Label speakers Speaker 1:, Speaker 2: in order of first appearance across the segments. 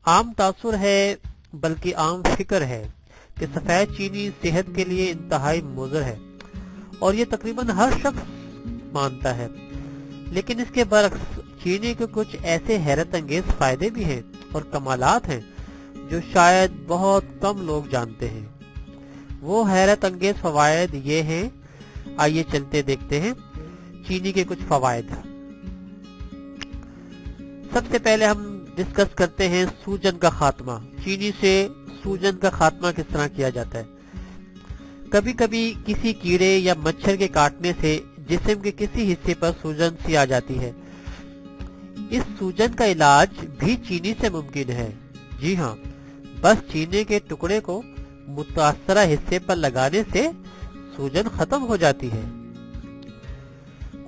Speaker 1: عام تاثر ہے بلکہ عام فکر ہے کہ سفید چینی صحت کے لیے انتہائی مضر ہے اور یہ تقریباً ہر شخص مانتا ہے، لیکن اس کے برعکس چینی کے کچھ ایسے حیرت انگیز فائدے بھی ہیں اور کمالات ہیں جو شاید بہت کم لوگ جانتے ہیں۔ وہ حیرت انگیز فوائد یہ ہیں، آئیے چلتے دیکھتے ہیں چینی کے کچھ فوائد۔ سب سے پہلے ہم ڈسکس کرتے ہیں سوجن کا خاتمہ۔ چینی سے سوجن کا خاتمہ کس طرح کیا جاتا ہے؟ کبھی کبھی کسی کیڑے یا مچھر کے کاٹنے سے جسم کے کسی حصے پر سوجن سی آ جاتی ہے۔ اس سوجن کا علاج بھی چینی سے ممکن ہے۔ جی ہاں، بس چینی کے ٹکڑے کو متاثرہ حصے پر لگانے سے سوجن ختم ہو جاتی ہے۔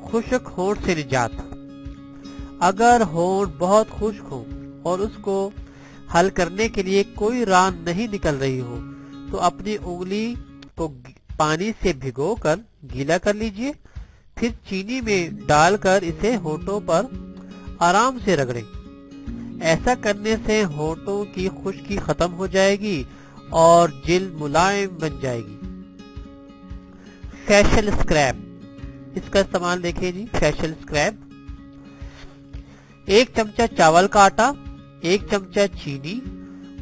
Speaker 1: خشک ہونٹ سے نجات۔ اگر ہونٹ بہت خشک ہو اور اس کو حل کرنے کے لیے کوئی راہ نہیں نکل رہی ہو تو اپنی انگلی کو پانی سے بھگو کر گیلا کر لیجئے، پھر چینی میں ڈال کر اسے ہونٹوں پر آرام سے رگڑیں۔ ایسا کرنے سے ہونٹوں کی خشکی ختم ہو جائے گی اور جلد ملائم بن جائے گی۔ فیشل اسکریب، اس کا استعمال دیکھیں جی۔ فیشل اسکریب، 1 چمچہ چاول کا آٹا، 1 چمچہ چینی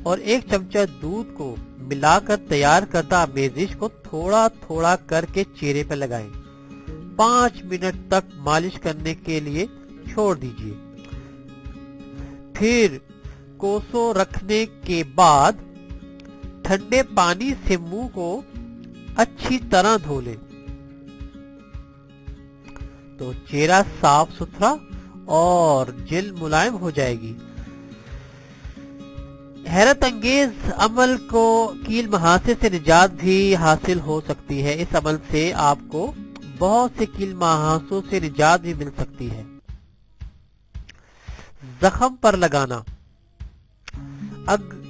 Speaker 1: اور 1 چمچہ دودھ کو ملا کر تیار کردہ آمیزش کو تھوڑا تھوڑا کر کے چہرے پر لگائیں۔ 5 منٹ تک مالش کرنے کے لیے چھوڑ دیجیے، پھر کوسوں رکھنے کے بعد ٹھنڈے پانی سے منہ کو اچھی طرح دھو لیں تو چہرہ صاف ستھرا اور جلد ملائم ہو جائے گی۔ حیرت انگیز عمل کو کیل مہاسے سے نجات بھی حاصل ہو سکتی ہے۔ اس عمل سے آپ کو بہت سے کیل مہاسوں سے نجات بھی مل سکتی ہے۔ زخم پر لگانا،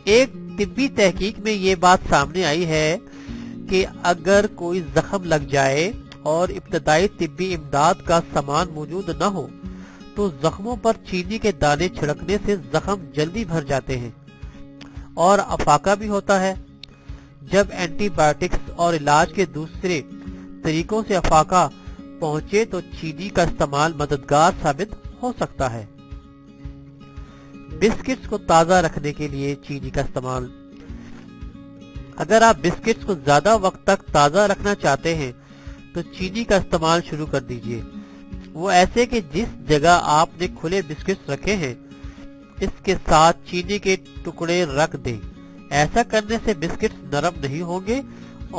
Speaker 1: ایک طبی تحقیق میں یہ بات سامنے آئی ہے کہ اگر کوئی زخم لگ جائے اور ابتدائی طبی امداد کا سامان موجود نہ ہو تو زخموں پر چینی کے دانے چھڑکنے سے زخم جلدی بھر جاتے ہیں اور افاقہ بھی ہوتا ہے۔ جب اینٹی بایوٹکس اور علاج کے دوسرے طریقوں سے افاقہ پہنچے تو چینی کا استعمال مددگار ثابت ہو سکتا ہے۔ بسکٹس کو تازہ رکھنے کے لیے چینی کا استعمال، اگر آپ بسکٹس کو زیادہ وقت تک تازہ رکھنا چاہتے ہیں تو چینی کا استعمال شروع کر دیجئے۔ وہ ایسے کہ جس جگہ آپ نے کھلے بسکٹس رکھے ہیں اس کے ساتھ چینی کے ٹکڑے رکھ دیں۔ ایسا کرنے سے بسکٹس نرم نہیں ہوں گے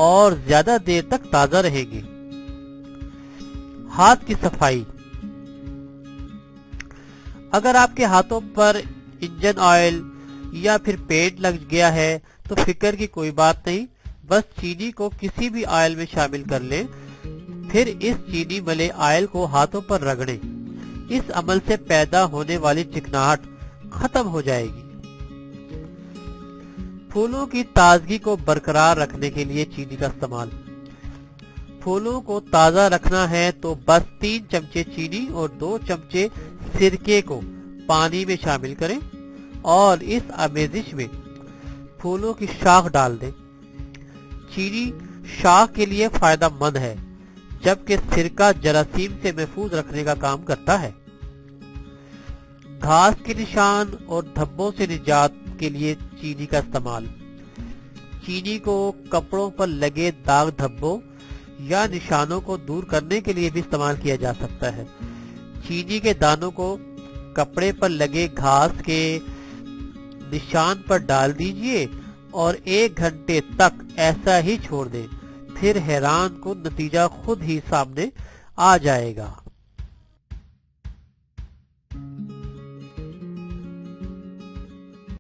Speaker 1: اور زیادہ دیر تک تازہ رہیں گے۔ ہاتھ کی صفائی، اگر آپ کے ہاتھوں پر انجن آئل یا پھر پینٹ لگ گیا ہے تو فکر کی کوئی بات نہیں، بس چینی کو کسی بھی آئل میں شامل کر لیں، پھر اس چینی ملے آئل کو ہاتھوں پر رگڑیں۔ اس عمل سے پیدا ہونے والی چکناہٹ ختم ہو جائے گی۔ پھولوں کی تازگی کو برقرار رکھنے کے لیے چینی کا استعمال، پھولوں کو تازہ رکھنا ہے تو بس 3 چمچے چینی اور 2 چمچے سرکے کو پانی میں شامل کریں اور اس آمیزش میں پھولوں کی شاخ ڈال دیں۔ چینی شاخ کے لیے فائدہ مند ہے جبکہ سرکہ جراثیم سے محفوظ رکھنے کا کام کرتا ہے۔ گھاس کے نشان اور دھبوں سے نجات کے لیے چینی کا استعمال، چینی کو کپڑوں پر لگے داغ دھبوں یا نشانوں کو دور کرنے کے لیے بھی استعمال کیا جا سکتا ہے۔ چینی کے دانوں کو کپڑے پر لگے گھاس کے نشان پر ڈال دیجئے اور 1 گھنٹے تک ایسا ہی چھوڑ دیں، پھر حیران کن نتیجہ خود ہی سامنے آ جائے گا۔